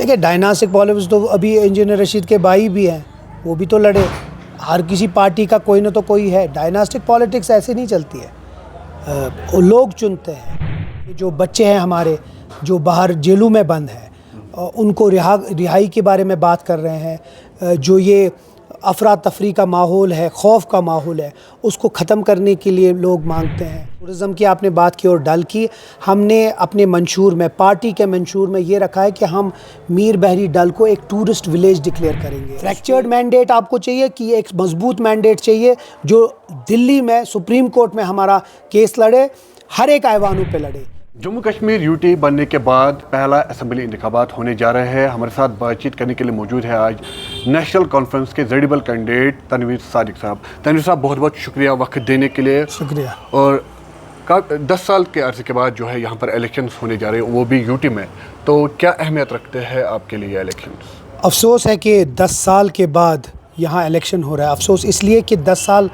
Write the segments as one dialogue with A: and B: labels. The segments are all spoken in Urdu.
A: دیکھیں ڈائناسٹک پالیٹکس تو ابھی انجینئر رشید کے بھائی بھی ہیں، وہ بھی تو لڑے. ہر کسی پارٹی کا کوئی نہ تو کوئی ہے. ڈائناسٹک پالیٹکس ایسے نہیں چلتی ہے. لوگ چنتے ہیں. جو بچے ہیں ہمارے جو باہر جیلوں میں بند ہیں ان کو رہائی کے بارے میں بات کر رہے ہیں. جو یہ افراتفری کا ماحول ہے، خوف کا ماحول ہے، اس کو ختم کرنے کے لیے لوگ مانگتے ہیں. ٹورزم کی آپ نے بات کی اور ڈل کی. ہم نے اپنے منشور میں، پارٹی کے منشور میں یہ رکھا ہے کہ ہم میر بحری ڈل کو ایک ٹورسٹ ولیج ڈکلیئر کریں گے. فریکچرڈ مینڈیٹ آپ کو چاہیے کہ ایک مضبوط مینڈیٹ چاہیے جو دلی میں سپریم کورٹ میں ہمارا کیس لڑے، ہر ایک ایوانوں پہ لڑے.
B: جموں کشمیر یوٹی بننے کے بعد پہلا اسمبلی انتخابات ہونے جا رہے ہیں. ہمارے ساتھ بات چیت کرنے کے لیے موجود ہے آج نیشنل کانفرنس کے زیڈیبل کینڈیڈیٹ تنویر صادق صاحب. تنویر صاحب بہت بہت شکریہ وقت دینے کے لیے.
A: شکریہ.
B: اور 10 سال کے عرصے کے بعد جو ہے یہاں پر الیکشنز ہونے جا رہے ہیں، وہ بھی یوٹی میں، تو کیا اہمیت رکھتے ہیں آپ کے لیے الیکشنز؟
A: افسوس ہے کہ 10 سال کے بعد یہاں الیکشن ہو رہا ہے. افسوس اس لیے کہ 10 سال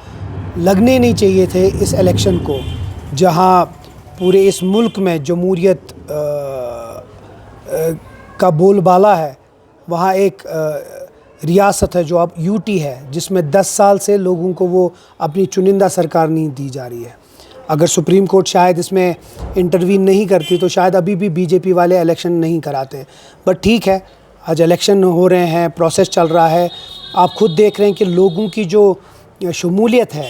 A: لگنے نہیں چاہیے تھے اس الیکشن کو، جہاں پورے اس ملک میں جمہوریت کا بول بالا ہے. وہاں ایک ریاست ہے جو اب یوٹی ہے، جس میں 10 سال سے لوگوں کو وہ اپنی چنندہ سرکار نہیں دی جا رہی ہے. اگر سپریم کورٹ شاید اس میں انٹروین نہیں کرتی تو شاید ابھی بھی بی جے پی والے الیکشن نہیں کراتے. بٹ ٹھیک ہے، آج الیکشن ہو رہے ہیں، پروسیس چل رہا ہے. آپ خود دیکھ رہے ہیں کہ لوگوں کی جو شمولیت ہے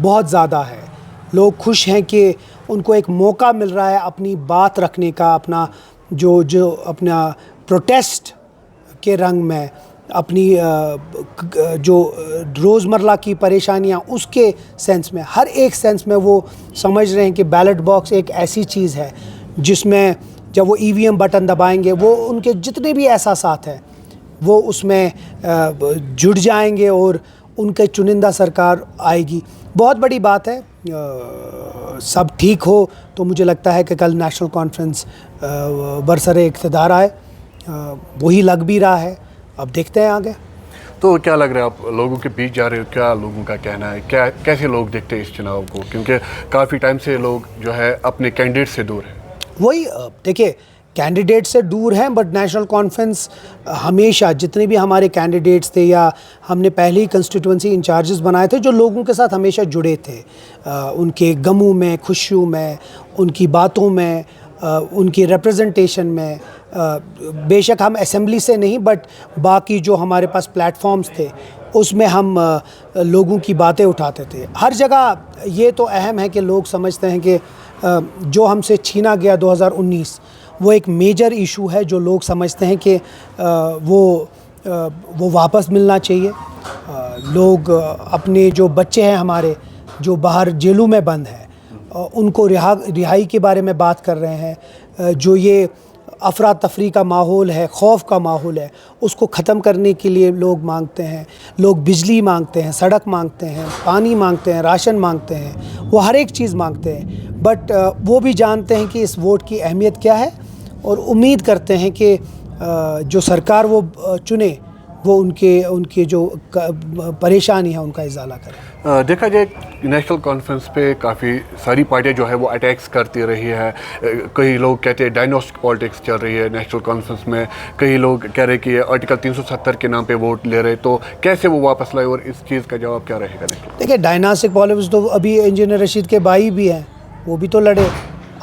A: بہت زیادہ ہے. لوگ خوش ہیں کہ ان کو ایک موقع مل رہا ہے اپنی بات رکھنے کا، اپنا جو اپنا پروٹیسٹ کے رنگ میں، اپنی جو روزمرہ کی پریشانیاں اس کے سینس میں، ہر ایک سینس میں وہ سمجھ رہے ہیں کہ بیلٹ باکس ایک ایسی چیز ہے جس میں جب وہ ای وی ایم بٹن دبائیں گے وہ ان کے جتنے بھی احساسات ہیں وہ اس میں جڑ جائیں گے اور ان کے چنندہ سرکار آئے گی. بہت بڑی بات ہے. سب ٹھیک ہو تو مجھے لگتا ہے کہ کل نیشنل کانفرنس برسر اقتدار آئے. وہی لگ بھی رہا ہے. اب دیکھتے ہیں آگے.
B: تو کیا لگ رہا ہے آپ لوگوں کے بیچ جا رہے ہو، کیا لوگوں کا کہنا ہے، کیسے لوگ دیکھتے ہیں اس چناؤ کو؟ کیونکہ کافی ٹائم سے لوگ جو ہے اپنے کینڈیڈیٹ سے دور ہیں.
A: وہی دیکھیں، کینڈیڈیٹ سے دور ہیں، بٹ نیشنل کانفرنس ہمیشہ جتنے بھی ہمارے کینڈیڈیٹس تھے یا ہم نے پہلے ہی کنسٹیٹوئنسی انچارجز بنائے تھے جو لوگوں کے ساتھ ہمیشہ جڑے تھے، ان کے غموں میں، خوشیوں میں، ان کی باتوں میں، ان کی ریپرزنٹیشن میں. بے شک ہم اسمبلی سے نہیں بٹ باقی جو ہمارے پاس پلیٹ فارمز تھے اس میں ہم لوگوں کی باتیں اٹھاتے تھے. ہر جگہ یہ تو اہم ہے کہ لوگ سمجھتے ہیں کہ جو ہم سے چھینا گیا 2019 وہ ایک میجر ایشو ہے جو لوگ سمجھتے ہیں کہ وہ واپس ملنا چاہیے. لوگ اپنے جو بچے ہیں ہمارے جو باہر جیلوں میں بند ہیں ان کو رہائی کے بارے میں بات کر رہے ہیں. جو یہ افراتفری کا ماحول ہے، خوف کا ماحول ہے، اس کو ختم کرنے کے لیے لوگ مانگتے ہیں. لوگ بجلی مانگتے ہیں، سڑک مانگتے ہیں، پانی مانگتے ہیں، راشن مانگتے ہیں، وہ ہر ایک چیز مانگتے ہیں. بٹ وہ بھی جانتے ہیں کہ اس ووٹ کی اہمیت کیا ہے اور امید کرتے ہیں کہ جو سرکار وہ چنے وہ ان کے جو پریشانی ہے ان کا ازالہ کرے.
B: دیکھا جائے نیشنل کانفرنس پہ کافی ساری پارٹیاں جو ہے وہ اٹیکس کرتی رہی ہے. کئی لوگ کہتے ہیں ڈائناسٹک پالیٹکس چل رہی ہے نیشنل کانفرنس میں. کئی لوگ کہہ رہے کہ آرٹیکل 370 کے نام پہ ووٹ لے رہے. تو کیسے وہ واپس لائے اور اس چیز کا جواب کیا رہے گا؟
A: دیکھیں ڈائناسٹک پالیٹکس تو ابھی انجینئر رشید کے بھائی بھی ہیں، وہ بھی تو لڑے.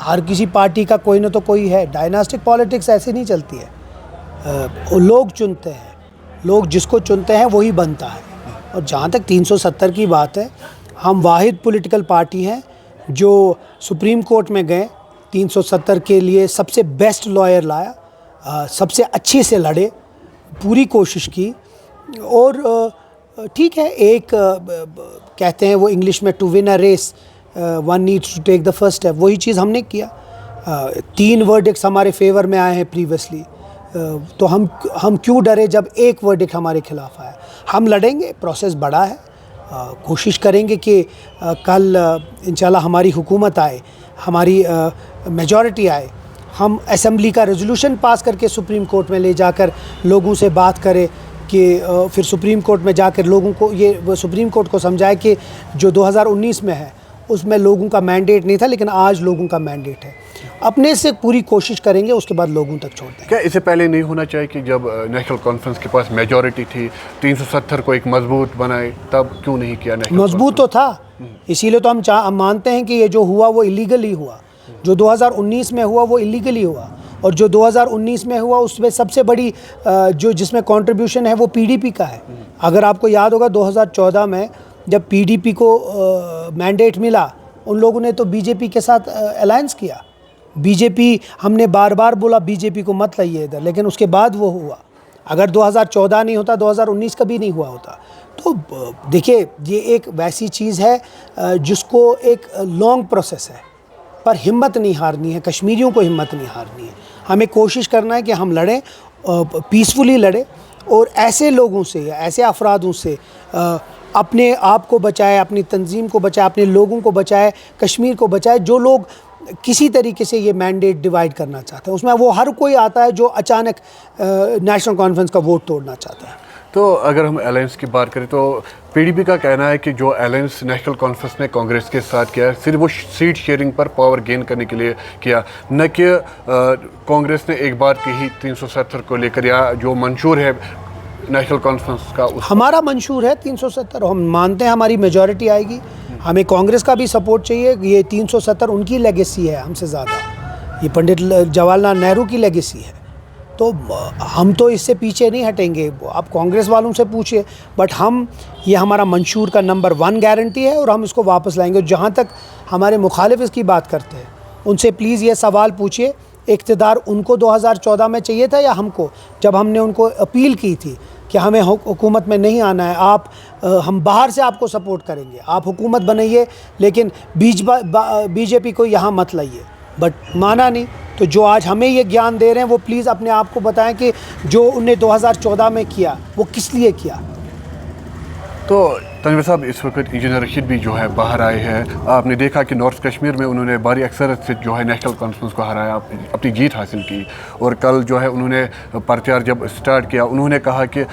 A: ہر کسی پارٹی کا کوئی نہ تو کوئی ہے. ڈائناسٹک پالیٹکس ایسے نہیں چلتی ہے. لوگ چنتے ہیں. لوگ جس کو چنتے ہیں وہی بنتا ہے. اور جہاں تک 370 کی بات ہے، ہم واحد پولیٹیکل پارٹی ہیں جو سپریم کورٹ میں گئے، 370 کے لیے سب سے بیسٹ لائر لایا، سب سے اچھے سے لڑے، پوری کوشش کی. اور ٹھیک ہے، ایک کہتے ہیں وہ انگلش میں to win a race one needs to take the first step. وہی چیز ہم نے کیا. 3 ورڈکٹس ہمارے فیور میں آئے ہیں پریویسلی. تو ہم کیوں ڈرے جب ایک ورڈکٹ ہمارے خلاف آیا؟ ہم لڑیں گے. پروسیس بڑا ہے. کوشش کریں گے کہ کل انشاءاللہ ہماری حکومت آئے، ہماری میجورٹی آئے، ہم اسمبلی کا ریزولوشن پاس کر کے سپریم کورٹ میں لے جا کر لوگوں سے بات کرے کہ پھر سپریم کورٹ میں جا کر لوگوں کو یہ سپریم کورٹ کو سمجھائے کہ جو 2019 میں ہے اس میں لوگوں کا مینڈیٹ نہیں تھا لیکن آج لوگوں کا مینڈیٹ ہے. اپنے سے پوری کوشش کریں گے, اس کے بعد لوگوں تک چھوڑ دیں.
B: کیا اسے پہلے نہیں ہونا چاہیے کہ جب نیشنل کانفرنس کے پاس میجورٹی تھی 370 کو ایک مضبوط بنائے, تب کیوں نہیں کیا نیشنل
A: مضبوط تو تھا, اسی لیے تو ہم مانتے ہیں کہ یہ جو ہوا وہ اللیگلی ہوا. جو 2019 میں ہوا وہ اللیگلی ہوا, اور جو 2019 میں ہوا اس میں سب سے بڑی جس میں کنٹریبیوشن ہے وہ پی ڈی پی کا ہے. اگر آپ کو یاد ہوگا 2014 میں جب پی ڈی پی کو مینڈیٹ ملا, ان لوگوں نے تو بی جے پی کے ساتھ الائنس کیا. بی جے پی, ہم نے بار بار بولا بی جے پی کو مت لائیے ادھر, لیکن اس کے بعد وہ ہوا. اگر 2014 نہیں ہوتا 2019 کبھی نہیں ہوا ہوتا. تو دیکھیے یہ ایک ویسی چیز ہے جس کو ایک لانگ پروسیس ہے, پر ہمت نہیں ہارنی ہے, کشمیریوں کو ہمت نہیں ہارنی ہے. ہمیں کوشش کرنا ہے کہ ہم لڑیں, پیسفلی لڑیں, اور ایسے لوگوں سے یا ایسے افرادوں سے اپنے آپ کو بچائے, اپنی تنظیم کو بچائے, اپنے لوگوں کو بچائے, کشمیر کو بچائے, جو لوگ کسی طریقے سے یہ مینڈیٹ ڈیوائیڈ کرنا چاہتے ہیں. اس میں وہ ہر کوئی آتا ہے جو اچانک نیشنل کانفرنس کا ووٹ توڑنا چاہتا ہے.
B: تو اگر ہم الائنس کی بات کریں تو پی ڈی پی کا کہنا ہے کہ جو الائنس نیشنل کانفرنس نے کانگریس کے ساتھ کیا ہے صرف وہ سیٹ شیئرنگ پر پاور گین کرنے کے لیے کیا, نہ کہ کانگریس نے ایک بات کہی 370 کو لے کر, یا جو منشور ہے نیشنل کانفرنس کا.
A: ہمارا منشور ہے 370, ہم مانتے ہیں ہماری میجورٹی آئے گی. ہمیں کانگریس کا بھی سپورٹ چاہیے. یہ 370 ان کی لیگیسی ہے ہم سے زیادہ, یہ پنڈت جواہر لال نہرو کی لیگیسی ہے. تو ہم تو اس سے پیچھے نہیں ہٹیں گے, آپ کانگریس والوں سے پوچھئے, بٹ یہ ہمارا منشور کا نمبر 1 گارنٹی ہے, اور ہم اس کو واپس لائیں گے. جہاں تک ہمارے مخالف اس کی بات کرتے ہیں, ان سے پلیز یہ سوال پوچھئے, اقتدار ان کو 2014 میں چاہیے تھا یا ہم کو؟ جب ہم نے ان کو اپیل کی تھی کہ ہمیں حکومت میں نہیں آنا ہے, ہم باہر سے آپ کو سپورٹ کریں گے, آپ حکومت بنائیے لیکن بی جے پی کو یہاں مت لائیے, بٹ مانا نہیں. تو جو آج ہمیں یہ گیان دے رہے ہیں وہ پلیز اپنے آپ کو بتائیں کہ جو انہوں نے 2014 میں کیا وہ کس لیے کیا.
B: تو تنویر صاحب, اس وقت انجینئر رشید بھی جو ہے باہر آئے ہیں. آپ نے دیکھا کہ نارتھ کشمیر میں انہوں نے بھاری اکثریت سے جو ہے نیشنل کانفرنس کو ہرایا, اپنی جیت حاصل کی. اور کل جو ہے انہوں نے پرچار جب اسٹارٹ کیا, انہوں نے کہا کہ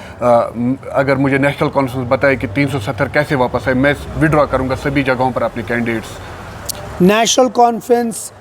B: اگر مجھے نیشنل کانفرنس بتائے کہ 370 کیسے واپس آئے, میں وڈرا کروں گا سبھی جگہوں پر اپنے کینڈیڈیٹس.
A: نیشنل کانفرنس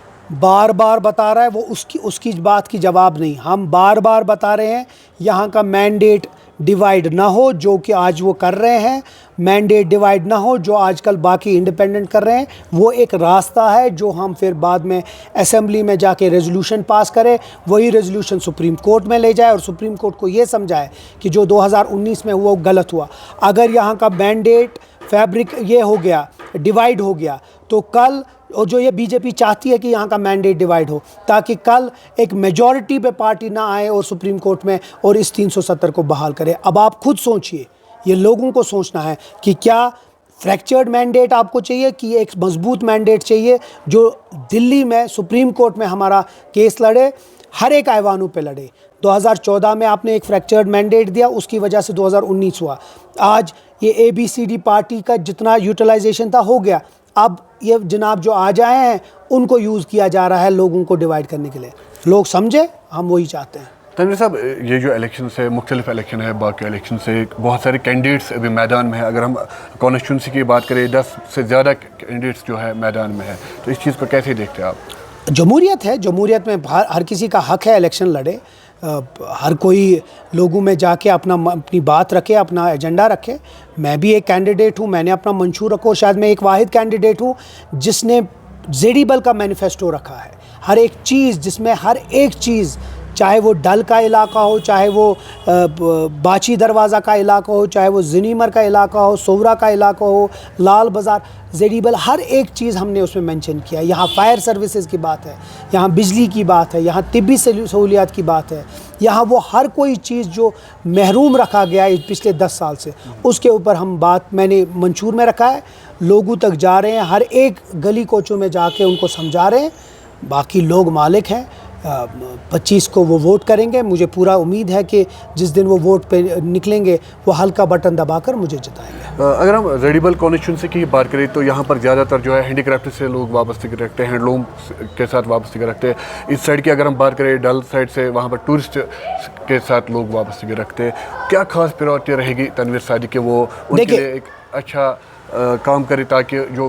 A: بار بار بتا رہا ہے, وہ اس کی بات کی جواب نہیں. ہم بار بار بتا رہے ہیں یہاں کا مینڈیٹ ڈیوائیڈ نہ ہو, جو کہ آج وہ کر رہے ہیں. مینڈیٹ ڈیوائیڈ نہ ہو جو آج کل باقی انڈیپینڈنٹ کر رہے ہیں. وہ ایک راستہ ہے جو ہم پھر بعد میں اسمبلی میں جا کے ریزولوشن پاس کریں, وہی ریزولوشن سپریم کورٹ میں لے جائے, اور سپریم کورٹ کو یہ سمجھائے کہ جو 2019 میں ہوا وہ غلط ہوا. اگر یہاں کا مینڈیٹ فیبرک یہ ہو گیا, ڈیوائیڈ ہو گیا, تو کل, اور جو یہ بی جے پی چاہتی ہے کہ یہاں کا مینڈیٹ ڈیوائیڈ ہو تاکہ کل ایک میجورٹی پہ پارٹی نہ آئے اور سپریم کورٹ میں اور اس 370 کو بحال کرے. اب آپ خود سوچئے, یہ لوگوں کو سوچنا ہے کہ کیا فریکچرڈ مینڈیٹ آپ کو چاہیے کہ ایک مضبوط مینڈیٹ چاہیے جو دلی میں سپریم کورٹ میں ہمارا کیس لڑے, ہر ایک ایوانوں پہ لڑے. 2014 میں آپ نے ایک فریکچرڈ مینڈیٹ دیا, اس کی وجہ سے 2019 ہوا. آج یہ اے بی سی ڈی پارٹی کا جتنا یوٹیلائزیشن تھا ہو گیا, اب یہ جناب جو آج آئے ہیں ان کو یوز کیا جا رہا ہے لوگوں کو ڈیوائیڈ کرنے کے لیے. لوگ سمجھے, ہم وہی چاہتے ہیں.
B: تنویر صاحب, یہ جو الیکشنس ہے, مختلف الیکشن ہے, باقی الیکشن سے بہت سارے کینڈیڈیٹس ابھی میدان میں ہیں. اگر ہم کانسٹیٹیونسی کی بات کریں 10 سے زیادہ کینڈیڈیٹس جو ہے میدان میں ہے, تو اس چیز کو کیسے دیکھتے ہیں آپ؟
A: جمہوریت ہے, جمہوریت میں ہر کسی کا حق ہے الیکشن لڑے, ہر کوئی لوگوں میں جا کے اپنی بات رکھے, اپنا ایجنڈا رکھے. میں بھی ایک کینڈیڈیٹ ہوں, میں نے اپنا منشور رکھو, شاید میں ایک واحد کینڈیڈیٹ ہوں جس نے زیڈیبل کا مینیفیسٹو رکھا ہے. ہر ایک چیز, جس میں ہر ایک چیز, چاہے وہ ڈل کا علاقہ ہو, چاہے وہ باچی دروازہ کا علاقہ ہو, چاہے وہ زنیمر کا علاقہ ہو, سورا کا علاقہ ہو, لال بازار, زیڈیبل, ہر ایک چیز ہم نے اس میں مینشن کیا. یہاں فائر سروسز کی بات ہے, یہاں بجلی کی بات ہے, یہاں طبی سہولیات کی بات ہے, یہاں وہ ہر کوئی چیز جو محروم رکھا گیا ہے پچھلے 10 سال سے, اس کے اوپر ہم بات میں نے منشور میں رکھا ہے. لوگوں تک جا رہے ہیں, ہر ایک گلی کوچوں میں جا کے ان کو سمجھا رہے ہیں. باقی لوگ مالک ہیں, 25 کو وہ ووٹ کریں گے. مجھے پورا امید ہے کہ جس دن وہ ووٹ پہ نکلیں گے وہ ہلکا بٹن دبا کر مجھے جتائیں گے.
B: اگر ہم زیڈیبل کانسٹیٹیونسی کی بات کریں تو یہاں پر زیادہ تر جو ہے ہینڈی کرافٹ سے لوگ وابستگی رکھتے ہیں, ہینڈ لوم کے ساتھ وابستگی رکھتے ہیں. اس سائڈ کی اگر ہم بات کریں ڈل سائڈ سے, وہاں پر ٹورسٹ کے ساتھ لوگ وابستگی رکھتے ہیں. کیا خاص پریورٹی رہے گی تنویر صادق کہ وہ ان کے لیے ایک اچھا کام کرے تاکہ جو